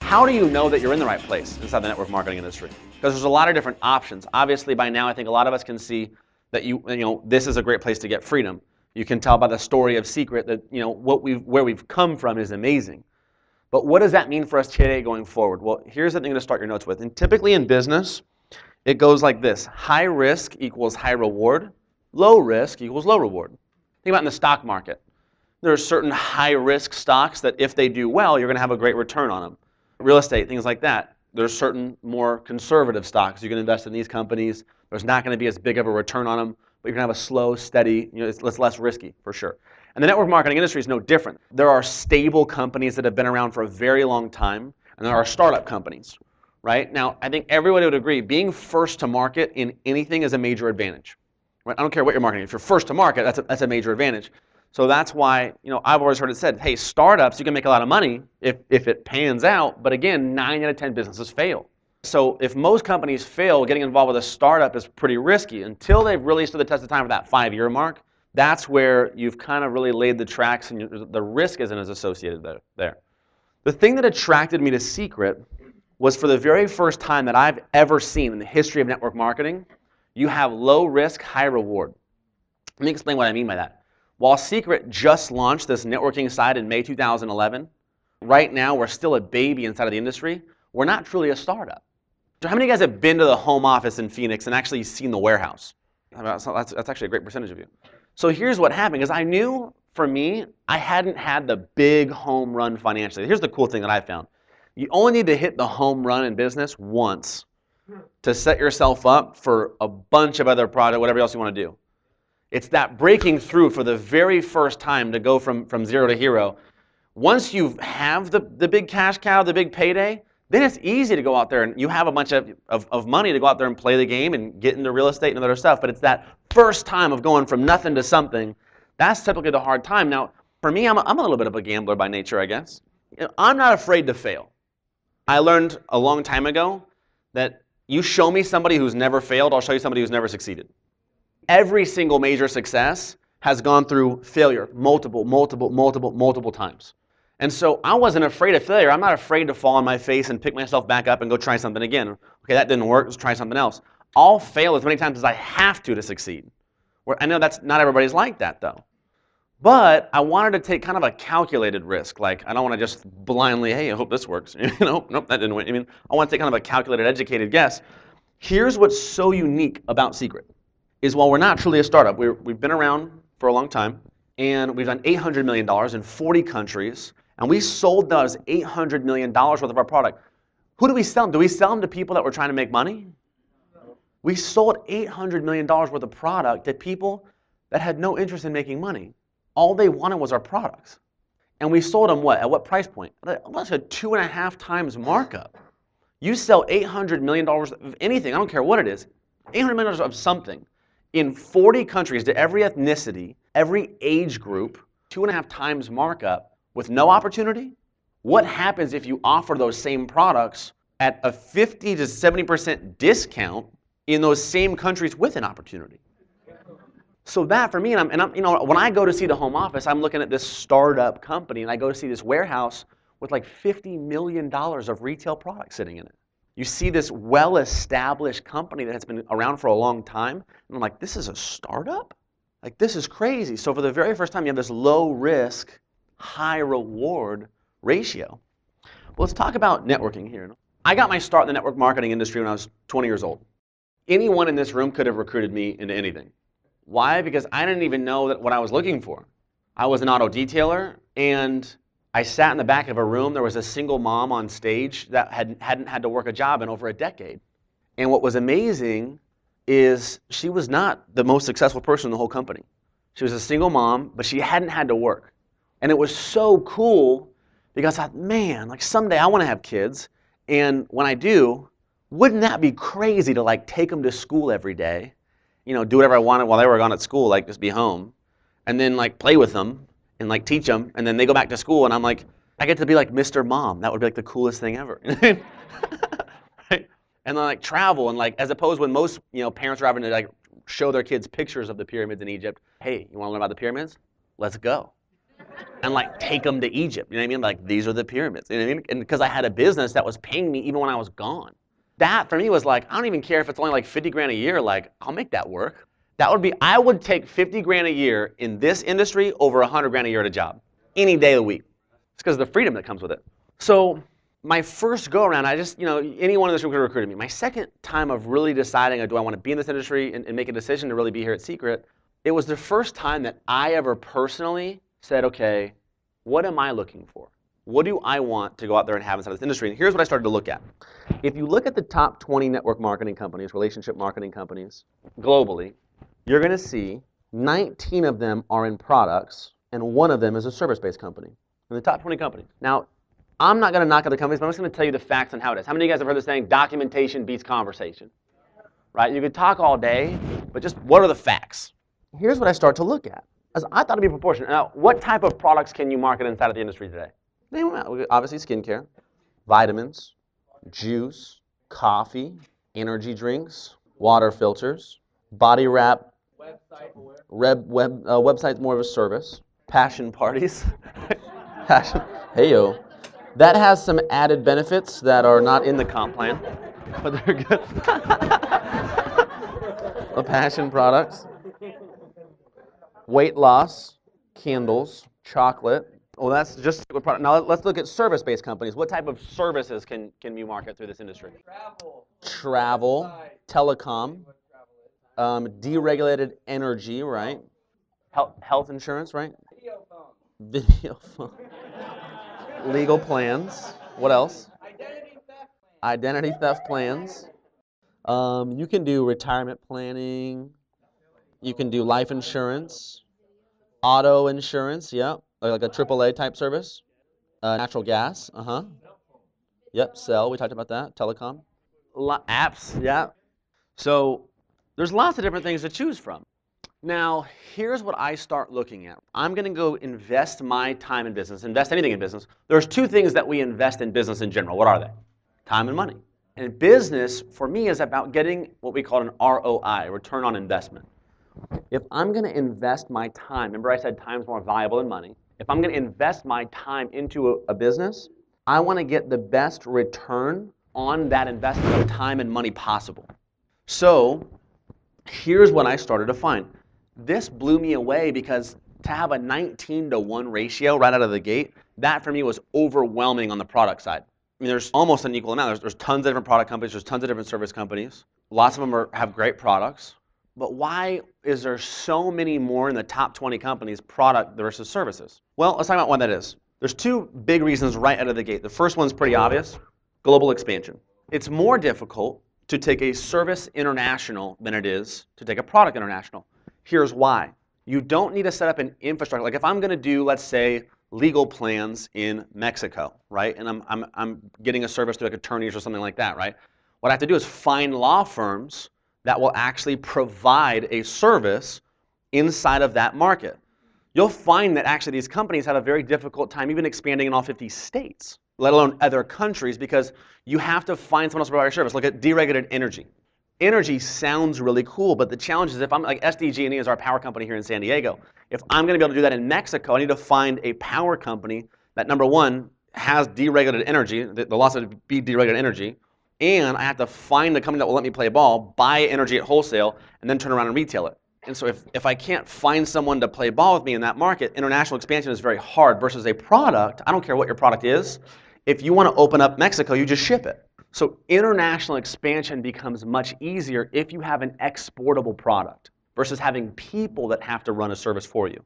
How do you know that you're in the right place inside the network marketing industry? Because there's a lot of different options. Obviously, by now, I think a lot of us can see that this is a great place to get freedom. You can tell by the story of Secret that where we've come from is amazing. But what does that mean for us today going forward? Well, here's the thing to start your notes with. And typically in business, it goes like this. High risk equals high reward. Low risk equals low reward. Think about in the stock market. There are certain high risk stocks that if they do well, you're going to have a great return on them. Real estate, things like that. There's certain more conservative stocks. You can invest in these companies. There's not going to be as big of a return on them, but you're going to have a slow, steady, it's less risky for sure. And the network marketing industry is no different. There are stable companies that have been around for a very long time, and there are startup companies, right? Now, I think everybody would agree, being first to market in anything is a major advantage. Right? I don't care what you're marketing. If you're first to market, that's a major advantage. So that's why, I've always heard it said, hey, startups, you can make a lot of money if it pans out, but again, 9 out of 10 businesses fail. So if most companies fail, getting involved with a startup is pretty risky. Until they've really stood the test of time for that 5-year mark, that's where you've kind of really laid the tracks and the risk isn't as associated there. The thing that attracted me to Secret was for the very first time that I've ever seen in the history of network marketing, you have low risk, high reward. Let me explain what I mean by that. While Secret just launched this networking side in May 2011, right now we're still a baby inside of the industry. We're not truly a startup. So how many of you guys have been to the home office in Phoenix and actually seen the warehouse? That's actually a great percentage of you. So here's what happened, because I knew, for me, I hadn't had the big home run financially. Here's the cool thing that I found. You only need to hit the home run in business once to set yourself up for a bunch of other products, whatever else you want to do. It's that breaking through for the very first time to go from zero to hero. Once you have the big cash cow, the big payday, then it's easy to go out there and you have a bunch of money to go out there and play the game and get into real estate and other stuff. But it's that first time of going from nothing to something. That's typically the hard time. Now, for me, I'm a little bit of a gambler by nature, I guess. I'm not afraid to fail. I learned a long time ago that you show me somebody who's never failed, I'll show you somebody who's never succeeded. Every single major success has gone through failure multiple times. And so I wasn't afraid of failure. I'm not afraid to fall on my face and pick myself back up and go try something again. Okay, that didn't work, let's try something else. I'll fail as many times as I have to succeed. I know that's not everybody's like that though. But I wanted to take kind of a calculated risk. Like, I don't want to just blindly, hey, I hope this works. Nope, that didn't work. I want to take kind of a calculated, educated guess. Here's what's so unique about Secret, is while we're not truly a startup, we've been around for a long time, and we've done $800 million in 40 countries, and we sold those $800 million worth of our product. Who do we sell them? Do we sell them to people that were trying to make money? No. We sold $800 million worth of product to people that had no interest in making money. All they wanted was our products. And we sold them what? At what price point? Almost a 2.5 times markup. You sell $800 million of anything, I don't care what it is, $800 million of something, in 40 countries to every ethnicity, every age group, 2.5 times markup with no opportunity? What happens if you offer those same products at a 50 to 70% discount in those same countries with an opportunity? So that for me, and I'm when I go to see the home office, I'm looking at this startup company, and I go to see this warehouse with like $50 million of retail products sitting in it. You see this well-established company that has been around for a long time, and I'm like, this is a startup? Like, this is crazy. So for the very first time, you have this low risk, high reward ratio. Well, let's talk about networking here. I got my start in the network marketing industry when I was 20 years old. Anyone in this room could have recruited me into anything. Why? Because I didn't even know what I was looking for. I was an auto detailer, and I sat in the back of a room. There was a single mom on stage that hadn't had to work a job in over a decade. And what was amazing is she was not the most successful person in the whole company. She was a single mom, but she hadn't had to work. And it was so cool because I thought, man, like someday I want to have kids. And when I do, wouldn't that be crazy to like take them to school every day? Do whatever I wanted while they were gone at school, like just be home, and then like play with them and like teach them, and then they go back to school, and I'm like, I get to be like Mr. Mom. That would be like the coolest thing ever. Right? And then like travel, and like as opposed when most parents are having to like show their kids pictures of the pyramids in Egypt. Hey, you want to learn about the pyramids? Let's go. and like take them to Egypt. You know what I mean? Like these are the pyramids. You know what I mean? And because I had a business that was paying me even when I was gone. That for me was like, I don't even care if it's only like 50 grand a year. Like I'll make that work. That would be, I would take 50 grand a year in this industry over 100 grand a year at a job any day of the week. It's because of the freedom that comes with it. So my first go around, I just, anyone in this room could have recruited me. My second time of really deciding, do I want to be in this industry and make a decision to really be here at Secret, it was the first time that I ever personally said, okay, what am I looking for? What do I want to go out there and have inside this industry? And here's what I started to look at. If you look at the top 20 network marketing companies, relationship marketing companies, globally, you're going to see 19 of them are in products, and one of them is a service-based company. In the top 20 companies. Now, I'm not going to knock other companies, but I'm just going to tell you the facts on how it is. How many of you guys have heard the saying, documentation beats conversation? Right? You could talk all day, but just what are the facts? Here's what I start to look at. As I thought it'd be proportionate. Now, what type of products can you market inside of the industry today? Obviously, skincare, vitamins, juice, coffee, energy drinks, water filters, body wrap, website's more of a service, passion parties. Passion. Hey-yo. That has some added benefits that are not in the comp plan, but they're good. Passion products. Weight loss, candles, chocolate. Oh, that's just a product. Now let's look at service-based companies. What type of services can you market through this industry? Travel, telecom, deregulated energy, right? Health insurance, right? Video phone. Legal plans. What else? Identity theft plans. You can do retirement planning. You can do life insurance, auto insurance, yeah, like a AAA type service. Natural gas, Yep, cell, we talked about that. Telecom. Apps, yeah. So there's lots of different things to choose from. Now, here's what I start looking at. I'm going to go invest my time in business, invest anything in business. There's two things that we invest in business in general. What are they? Time and money. And business, for me, is about getting what we call an ROI, return on investment. If I'm going to invest my time, remember I said time's more valuable than money. If I'm going to invest my time into a business, I want to get the best return on that investment of time and money possible. So here's what I started to find. This blew me away because to have a 19-to-1 ratio right out of the gate, that for me was overwhelming on the product side. I mean, there's almost an equal amount. There's tons of different product companies. There's tons of different service companies. Lots of them have great products. But why is there so many more in the top 20 companies, product versus services? Well, let's talk about why that is. There's two big reasons right out of the gate. The first one's pretty obvious, global expansion. It's more difficult to take a service international than it is to take a product international. Here's why. You don't need to set up an infrastructure. Like if I'm going to do, let's say, legal plans in Mexico, right? And I'm getting a service to like attorneys or something like that, right? What I have to do is find law firms that will actually provide a service inside of that market. You'll find that actually these companies have a very difficult time even expanding in all 50 states, let alone other countries, because you have to find someone else to provide a service. Look at deregulated energy. Energy sounds really cool, but the challenge is if I'm like SDG&E is our power company here in San Diego. If I'm going to be able to do that in Mexico, I need to find a power company that, number one, has deregulated energy, the law says be deregulated energy, and I have to find a company that will let me play ball, buy energy at wholesale, and then turn around and retail it. And so if I can't find someone to play ball with me in that market, international expansion is very hard versus a product. I don't care what your product is. If you want to open up Mexico, you just ship it. So international expansion becomes much easier if you have an exportable product versus having people that have to run a service for you.